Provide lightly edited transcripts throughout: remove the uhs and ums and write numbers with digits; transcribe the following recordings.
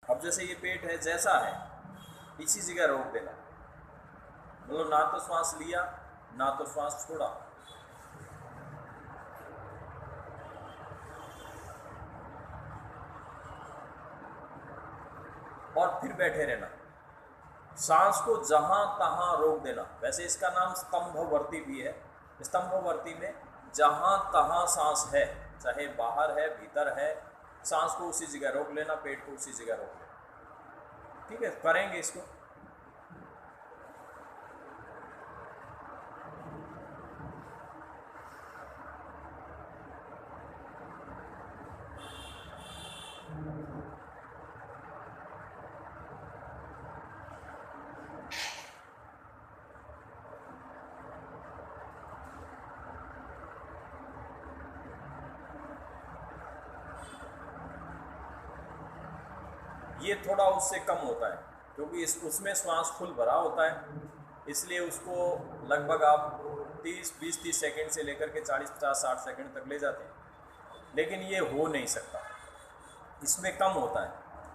अब जैसे ये पेट है जैसा है इसी जगह रोक देना, मतलब ना तो श्वास लिया ना तो श्वास छोड़ा। और फिर बैठे रहना, सांस को जहां तहां रोक देना। वैसे इसका नाम स्तंभवर्ती भी है। स्तंभवर्ती में जहां तहां सांस है, चाहे बाहर है भीतर है, सांस को उसी जगह रोक लेना, पेट को उसी जगह रोक लेना। ठीक है, करेंगे इसको। ये थोड़ा उससे कम होता है क्योंकि उसमें श्वास फुल भरा होता है, इसलिए उसको लगभग आप 20-30 सेकंड से लेकर के 40-50-60 सेकंड तक ले जाते हैं, लेकिन ये हो नहीं सकता, इसमें कम होता है।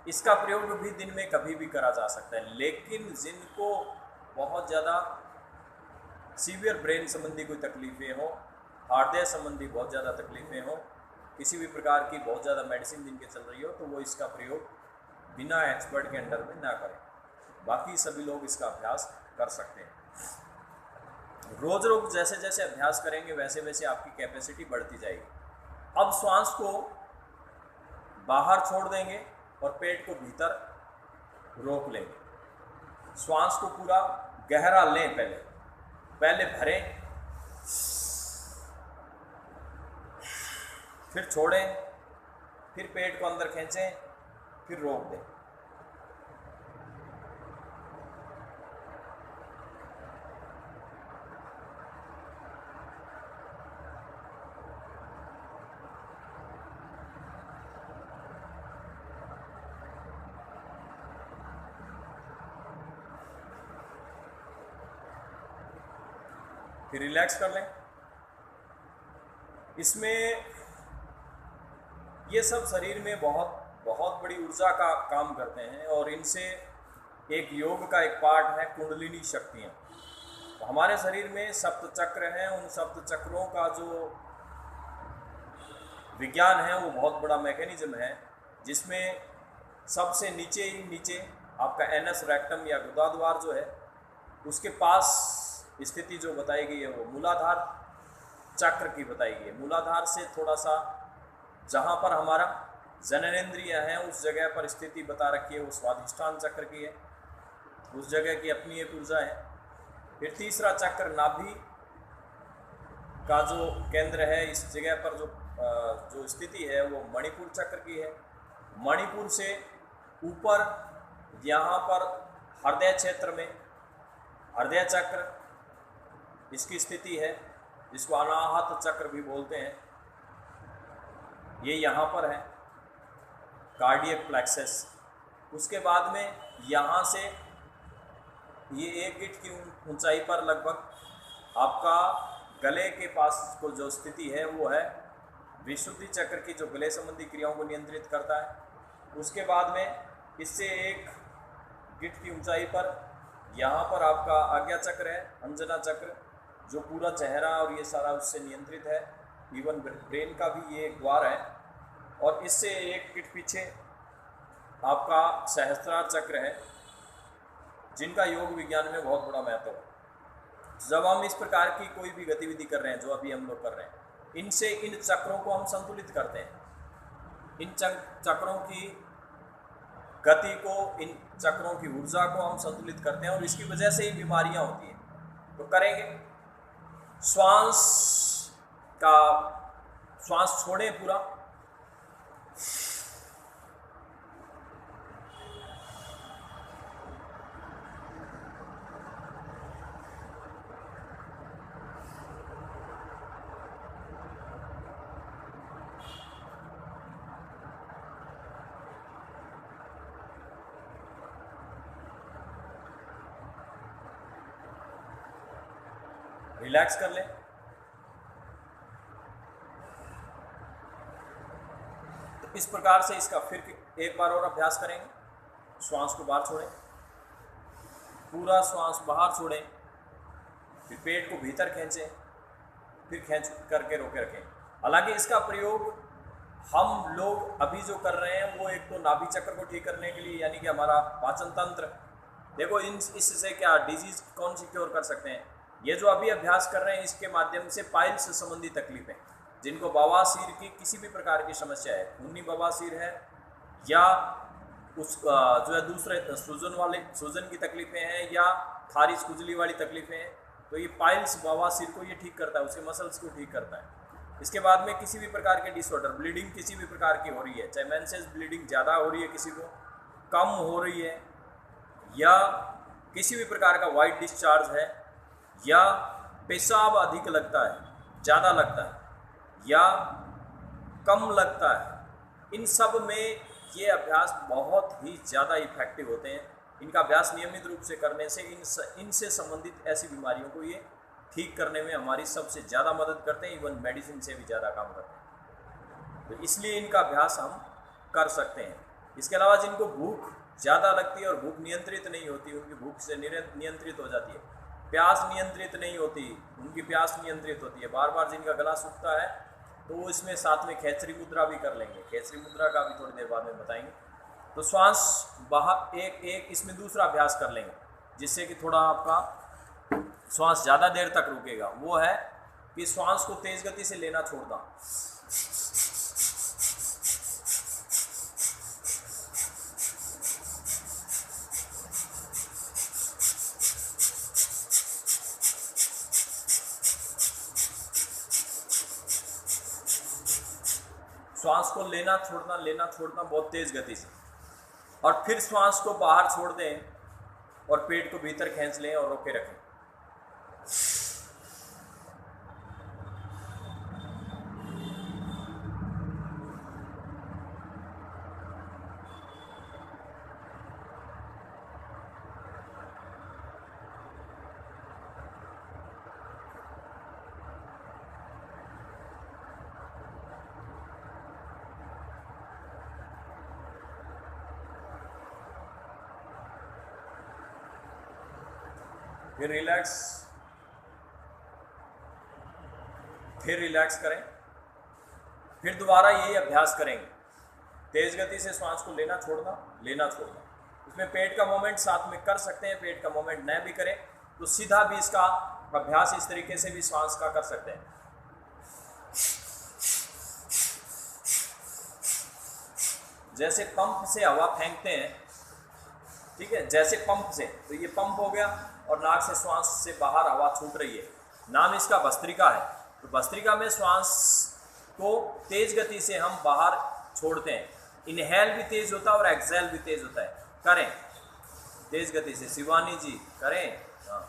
इसका प्रयोग भी दिन में कभी भी करा जा सकता है, लेकिन जिनको बहुत ज़्यादा सीवियर ब्रेन संबंधी कोई तकलीफ़ें हो, हृदय संबंधी बहुत ज़्यादा तकलीफ़ें हो, किसी भी प्रकार की बहुत ज़्यादा मेडिसिन जिनके चल रही हो, तो वो इसका प्रयोग बिना एक्सपर्ट के अंडर में ना करें। बाकी सभी लोग इसका अभ्यास कर सकते हैं। रोज रोज जैसे जैसे अभ्यास करेंगे वैसे वैसे आपकी कैपेसिटी बढ़ती जाएगी। अब श्वास को बाहर छोड़ देंगे और पेट को भीतर रोक लेंगे। श्वास को पूरा गहरा लें, पहले भरें, फिर छोड़ें, फिर पेट को अंदर खींचें, फिर रोक दें। फिर रिलैक्स कर लें। इसमें ये सब शरीर में बहुत बहुत बड़ी ऊर्जा का काम करते हैं और इनसे एक योग का एक पार्ट है कुंडलिनी शक्तियाँ। तो हमारे शरीर में सप्त चक्र हैं, उन सप्त चक्रों का जो विज्ञान है वो बहुत बड़ा मैकेनिज्म है, जिसमें सबसे नीचे ही नीचे आपका एनस रेक्टम या गुदाद्वार जो है उसके पास स्थिति जो बताई गई है वो मूलाधार चक्र की बताई गई है। मूलाधार से थोड़ा सा जहाँ पर हमारा जननेंद्रिय है उस जगह पर स्थिति बता रखी है वो स्वाधिष्ठान चक्र की है, उस जगह की अपनी एक ऊर्जा है। फिर तीसरा चक्र नाभि का जो केंद्र है, इस जगह पर जो स्थिति है वो मणिपुर चक्र की है। मणिपुर से ऊपर यहाँ पर हृदय क्षेत्र में हृदय चक्र इसकी स्थिति है, जिसको अनाहत चक्र भी बोलते हैं। ये यहाँ पर है कार्डियक प्लेक्सस। उसके बाद में यहाँ से ये 1 गिट की ऊंचाई पर लगभग आपका गले के पास को जो स्थिति है वो है विशुद्धि चक्र की, जो गले संबंधी क्रियाओं को नियंत्रित करता है। उसके बाद में इससे 1 गिट की ऊंचाई पर यहाँ पर आपका आज्ञा चक्र है, अंजना चक्र, जो पूरा चेहरा और ये सारा उससे नियंत्रित है, इवन ब्रेन का भी ये एक द्वार है। और इससे 1 गिट पीछे आपका सहस्त्रार चक्र है, जिनका योग विज्ञान में बहुत बड़ा महत्व है। जब हम इस प्रकार की कोई भी गतिविधि कर रहे हैं जो अभी हम लोग कर रहे हैं, इनसे इन चक्रों को हम संतुलित करते हैं। इन चक्रों की गति को, इन चक्रों की ऊर्जा को हम संतुलित करते हैं और इसकी वजह से ही बीमारियां होती हैं। तो करेंगे, श्वास छोड़ें पूरा, रिलैक्स कर लें। तो इस प्रकार से इसका फिर एक बार और अभ्यास करेंगे। श्वास को बाहर छोड़ें, पूरा श्वास बाहर छोड़ें, फिर पेट को भीतर खींचें, फिर खींच करके रोके रखें। हालांकि इसका प्रयोग हम लोग अभी जो कर रहे हैं वो एक तो नाभि चक्र को ठीक करने के लिए, यानी कि हमारा पाचन तंत्र, देखो इससे क्या डिजीज कौन सी क्योर कर सकते हैं। ये जो अभी अभ्यास कर रहे हैं इसके माध्यम से पाइल्स से संबंधी तकलीफें, जिनको बवासीर की किसी भी प्रकार की समस्या है, खूनी बवासीर है या उस जो है दूसरे सूजन की तकलीफें हैं या खारिज खुजली वाली तकलीफें हैं, तो ये पाइल्स बवासीर को ये ठीक करता है, उसके मसल्स को ठीक करता है। इसके बाद में किसी भी प्रकार के डिसऑर्डर, ब्लीडिंग किसी भी प्रकार की हो रही है, चाहे मेंसेस ब्लीडिंग ज़्यादा हो रही है, किसी को कम हो रही है, या किसी भी प्रकार का वाइट डिस्चार्ज है, या पेशाब अधिक लगता है, ज़्यादा लगता है या कम लगता है, इन सब में ये अभ्यास बहुत ही ज़्यादा इफेक्टिव होते हैं। इनका अभ्यास नियमित रूप से करने से इनसे संबंधित ऐसी बीमारियों को ये ठीक करने में हमारी सबसे ज़्यादा मदद करते हैं, इवन मेडिसिन से भी ज़्यादा काम करते हैं। तो इसलिए इनका अभ्यास हम कर सकते हैं। इसके अलावा जिनको भूख ज़्यादा लगती है और भूख नियंत्रित नहीं होती, उनकी भूख से नियंत्रित हो जाती है, प्यास नियंत्रित नहीं होती, उनकी प्यास नियंत्रित होती है, बार बार जिनका गला सूखता है, तो वो इसमें साथ में खेचरी मुद्रा भी कर लेंगे। खेचरी मुद्रा का भी थोड़ी देर बाद में बताएंगे। तो श्वास बाहर एक इसमें दूसरा अभ्यास कर लेंगे जिससे कि थोड़ा आपका श्वास ज़्यादा देर तक रुकेगा। वो है कि श्वास को तेज गति से लेना छोड़ना। श्वास को लेना छोड़ना बहुत तेज गति से, और फिर श्वास को बाहर छोड़ दें और पेट को भीतर खींच लें और रोके रखें। फिर रिलैक्स करें, फिर दोबारा यही अभ्यास करेंगे। तेज गति से श्वास को लेना छोड़ना। इसमें पेट का मूवमेंट साथ में कर सकते हैं, पेट का मूवमेंट न भी करें तो सीधा भी इसका अभ्यास इस तरीके से भी श्वास का कर सकते हैं। जैसे पंप से हवा फेंकते हैं, ठीक है, जैसे पंप से, तो ये पंप हो गया और नाक से श्वास से बाहर हवा छूट रही है। नाम इसका भस्त्रिका है। तो भस्त्रिका में श्वास को तेज गति से हम बाहर छोड़ते हैं। इनहेल भी तेज होता है और एक्सहेल भी तेज होता है। करें तेज गति से, शिवानी जी करें। हाँ,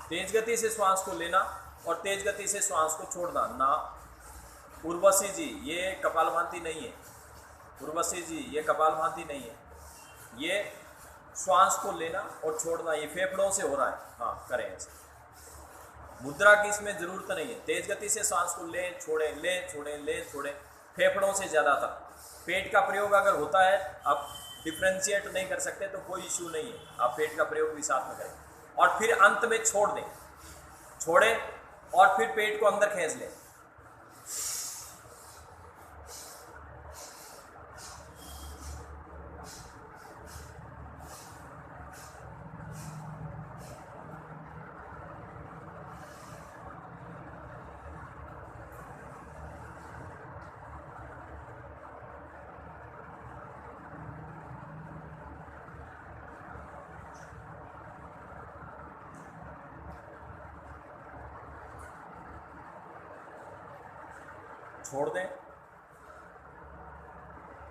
तेज गति से श्वास को लेना और तेज गति से श्वास को छोड़ना। ना उर्वशी जी, ये कपालभाति नहीं है। उर्वशी जी, ये कपालभाति नहीं है, ये श्वास को लेना और छोड़ना, ये फेफड़ों से हो रहा है। हाँ, करें ऐसे। मुद्रा की इसमें जरूरत नहीं है। तेज गति से श्वास को लें छोड़ें, फेफड़ों से ज़्यादातर। पेट का प्रयोग अगर होता है, आप डिफ्रेंशिएट नहीं कर सकते तो कोई इश्यू नहीं है, आप पेट का प्रयोग भी साथ में करें। और फिर अंत में छोड़ें और फिर पेट को अंदर खींच लें। छोड़ दें,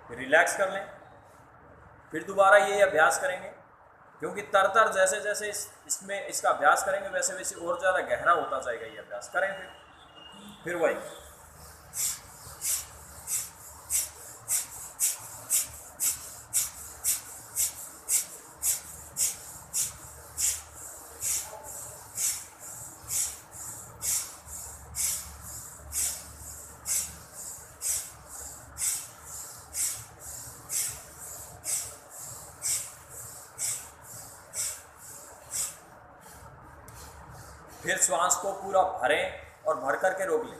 फिर रिलैक्स कर लें, फिर दोबारा यही अभ्यास करेंगे। क्योंकि तरतर जैसे जैसे इसमें इसका अभ्यास करेंगे वैसे वैसे और ज़्यादा गहरा होता जाएगा ये अभ्यास। करें फिर वही। फिर श्वास को पूरा भरें और भर करके रोक लें।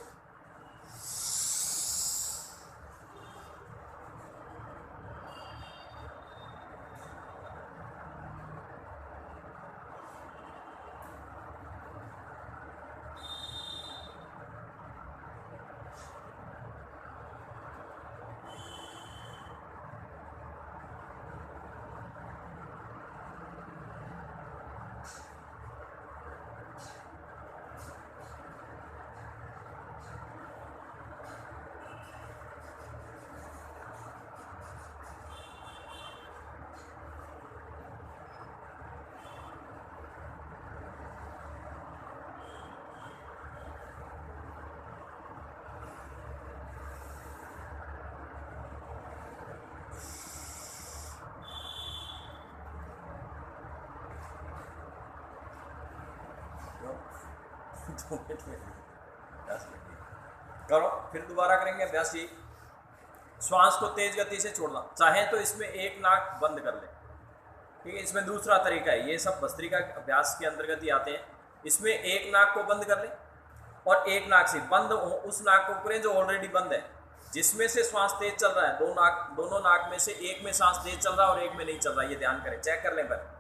करो, फिर दोबारा करेंगे अभ्यास। ये श्वास को तेज गति से छोड़ना, चाहे तो इसमें एक नाक बंद कर ले, ठीक है। इसमें दूसरा तरीका है, ये सब भस्त्रिका अभ्यास के अंतर्गत ही आते हैं। इसमें एक नाक को बंद कर ले और एक नाक से बंद उस नाक को करें जो ऑलरेडी बंद है, जिसमें से श्वास तेज चल रहा है। दोनों नाक में से एक में सांस तेज चल रहा है और एक में नहीं चल रहा, ये ध्यान करें, चेक कर लें पहले।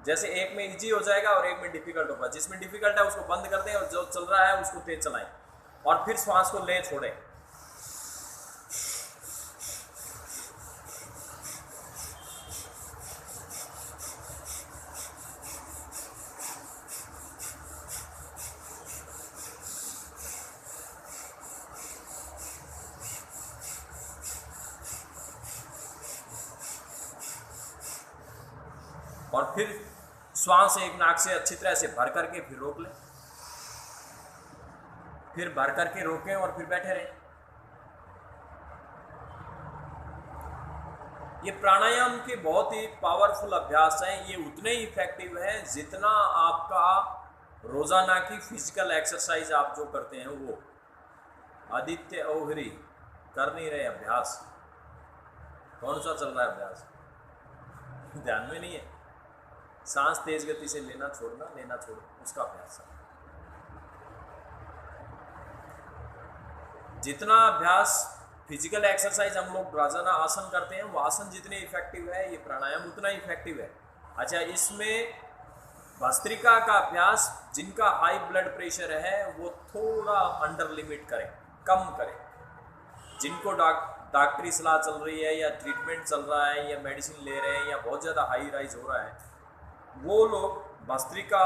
जैसे एक में इजी हो जाएगा और एक में डिफिकल्ट होगा। जिसमें डिफिकल्ट है उसको बंद कर दें और जो चल रहा है उसको तेज चलाएं और फिर श्वास को ले छोड़ें। और फिर श्वास एक नाक से अच्छी तरह से भर करके फिर रोक लें, फिर भर करके रोकें और फिर बैठे रहें। ये प्राणायाम के बहुत ही पावरफुल अभ्यास हैं। ये उतने ही इफेक्टिव हैं जितना आपका रोजाना की फिजिकल एक्सरसाइज आप जो करते हैं वो। आदित्य ओहरी कर नहीं रहे अभ्यास, कौन सा चल रहा है अभ्यास? ध्यान में नहीं है। सांस तेज गति से लेना छोड़ना, लेना छोड़ना, उसका अभ्यास है। जितना अभ्यास फिजिकल एक्सरसाइज हम लोग रोजाना आसन करते हैं, वो आसन जितने इफेक्टिव है, ये प्राणायाम उतना ही इफेक्टिव है। अच्छा, इसमें भस्त्रिका का अभ्यास जिनका हाई ब्लड प्रेशर है वो थोड़ा अंडर लिमिट करें, कम करें। जिनको डॉक्टरी सलाह चल रही है या ट्रीटमेंट चल रहा है या मेडिसिन ले रहे हैं या बहुत ज़्यादा हाई राइज हो रहा है, वो लोग भस्त्रिका